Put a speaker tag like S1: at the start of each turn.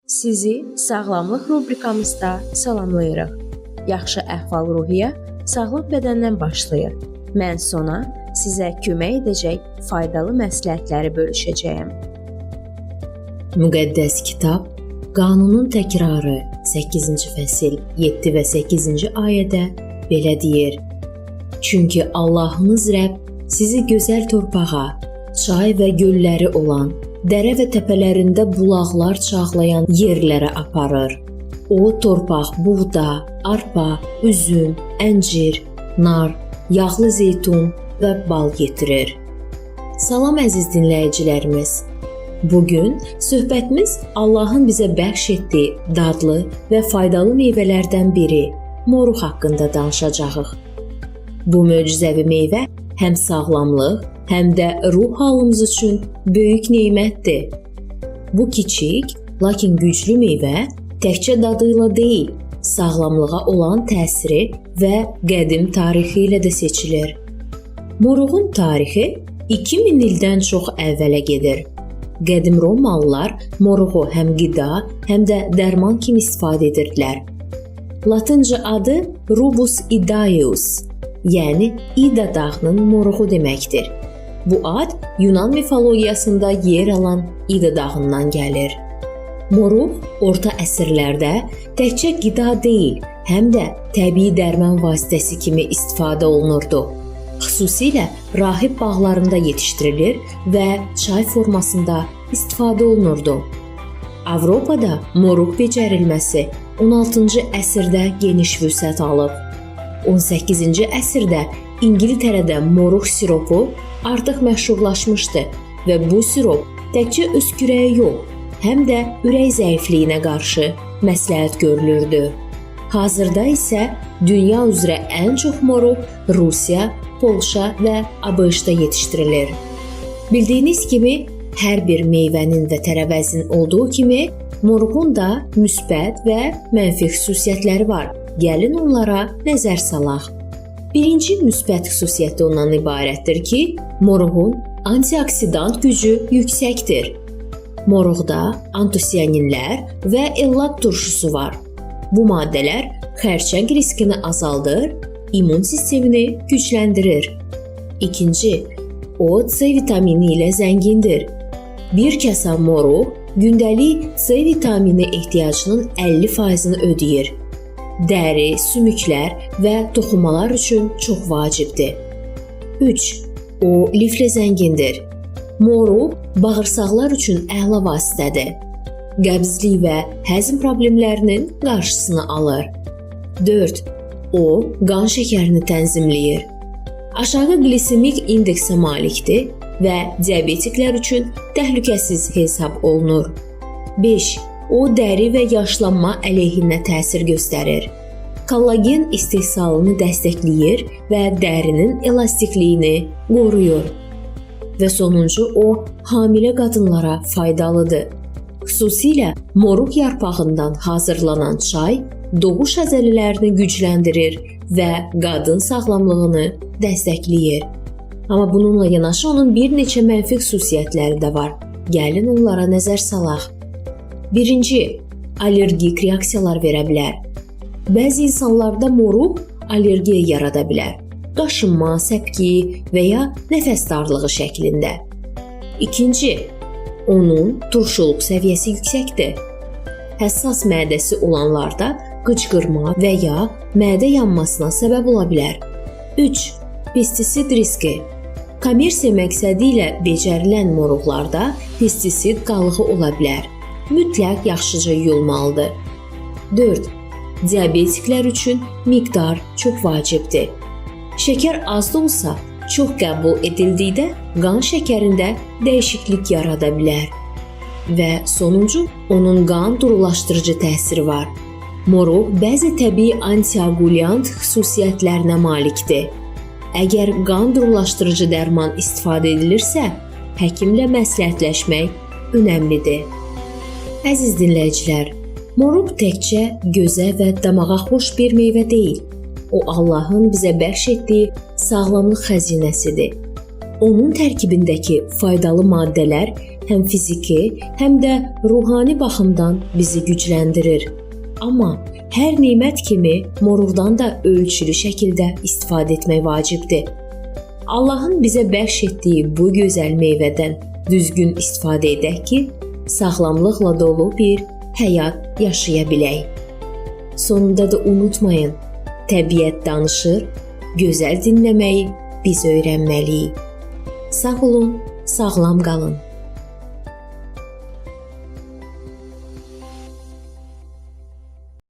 S1: Sizi sağlamlıq rubrikamızda salamlayırıq. Yaxşı əhval-ruhiyyə sağlam bədəndən başlayır. Mən Sona sizə kömək edəcək faydalı məsləhətləri bölüşəcəyəm.
S2: Müqəddəs kitab Qanunun təkrarı 8-ci fəsil 7 və 8-ci ayədə belə deyir: Çünki Allahınız Rəbb sizi gözəl torpağa, çay və gölləri olan, dərə və təpələrində bulaqlar çağlayan yerlərə aparır. O torpaq buğda, arpa, üzüm, əncir, nar, yağlı zeytun və bal getirir. Salam əziz dinləyicilərimiz. Bugün söhbətimiz Allahın bizə bəxş etdiyi dadlı və faydalı meyvələrdən biri moruq haqqında danışacağıq. Bu möcüzəvi meyvə həm sağlamlıq, həm də ruh halımız üçün böyük nemətdir. Bu kiçik, lakin güclü meyvə təkcə dadı ilə deyil, sağlamlığa olan təsiri və qədim tarixi ilə də seçilir. Moruğun tarixi 2000 ildən çox əvvələ gedir. Qədim Romalılar moruğu həm qida, həm də dərman kimi istifadə edirdilər. Latınca adı Rubus idaeus, yəni İda dağının moruğu deməkdir. Bu ad Yunan mifologiyasında yer alan İda dağından gəlir. Moruq orta əsrlərdə təkcə qida deyil, həm də təbii dərman vasitəsi kimi istifadə olunurdu. Xüsusilə rahib bağlarında yetişdirilir və çay formasında istifadə olunurdu. Avropada moruq becərilməsi 16-cı əsrdə geniş vüsət alıb. 18-ci əsrdə İngiltərədə moruq siropu artıq məşhurlaşmışdı və bu sirop təkcə öskürəyə yox, həm də ürək zəifliyinə qarşı məsləhət görülürdü. Hazırda isə dünya üzrə ən çox moruq Rusiya, Polşa və ABŞ-da yetişdirilir. Bildiyiniz kimi, hər bir meyvənin və tərəvəzin olduğu kimi, moruğun da müsbət və mənfi xüsusiyyətləri var. Gəlin onlara nəzər salaq. Birinci müsbət xüsusiyyəti ondan ibarətdir ki, moruğun antioksidant gücü yüksəkdir. Moruqda antosianinlər və ellat turşusu var. Bu maddələr xərçəng riskini azaldır, immun sistemini gücləndirir. İkinci, o C vitamini ilə zəngindir. Bir kasa moruq gündəlik C vitamini ehtiyacının 50%-ni ödəyir. Dəri, sümüklər və toxumalar üçün çox vacibdir. 3. O liflə zəngindir. Moruq bağırsaqlar üçün əla vasitədir. Qəbzlik və həzm problemlərinin qarşısını alır. 4. O, qan şəkərini tənzimləyir. Aşağı glisemik indeksə malikdir və diabetiklər üçün təhlükəsiz hesab olunur. 5. O, dəri və yaşlanma əleyhinə təsir göstərir. Kollagen istehsalını dəstəkləyir və dərinin elastikliyini qoruyur. Və sonuncu, o, hamilə qadınlara faydalıdır. Xüsusilə moruq yarpağından hazırlanan çay doğuş əzələlərini gücləndirir və qadın sağlamlığını dəstəkləyir. Amma bununla yanaşı onun bir neçə mənfi xüsusiyyətləri də var. Gəlin onlara nəzər salaq. 1. Allergik reaksiyalar verə bilər. Bəzi insanlarda moruq allergiya yarada bilər. Qaşınma, səpki və ya nəfəs darlığı şəklində. 2. Onun turşuluq səviyyəsi yüksəkdir. Həssas mədəsi olanlarda qıcqırma və ya mədə yanmasına səbəb ola bilər. 3. Pestisid riski. Kommersiya məqsədi ilə becərilən moruqlarda pestisid qalığı ola bilər. Mütləq yaxşıca yuyulmalıdır. 4. Diabetiklər üçün miqdar çox vacibdir. Şəkər az da olsa, çox qəbul edildikdə qan şəkərində dəyişiklik yarada bilər. Və sonuncu, onun qan durulaşdırıcı təsiri var. Moruq bəzi təbii antioqulant xüsusiyyətlərinə malikdir. Əgər qan durulaşdırıcı dərman istifadə edilirsə, həkimlə məsləhətləşmək önəmlidir. Əziz dinləyicilər, moruq təkcə gözə və damağa xoş bir meyvə deyil. O Allahın bizə bəxş etdiyi sağlamlıq xəzinəsidir. Onun tərkibindəki faydalı maddələr həm fiziki, həm də ruhani baxımdan bizi gücləndirir. Amma hər nemət kimi moruqdan da ölçülü şəkildə istifadə etmək vacibdir. Allahın bizə bəxş etdiyi bu gözəl meyvədən düzgün istifadə edək ki, sağlamlıqla dolu bir həyat yaşaya bilək. Sonunda da unutmayın, təbiət danışır, gözəl dinləməyi biz öyrənməliyik. Sağ olun, sağlam qalın.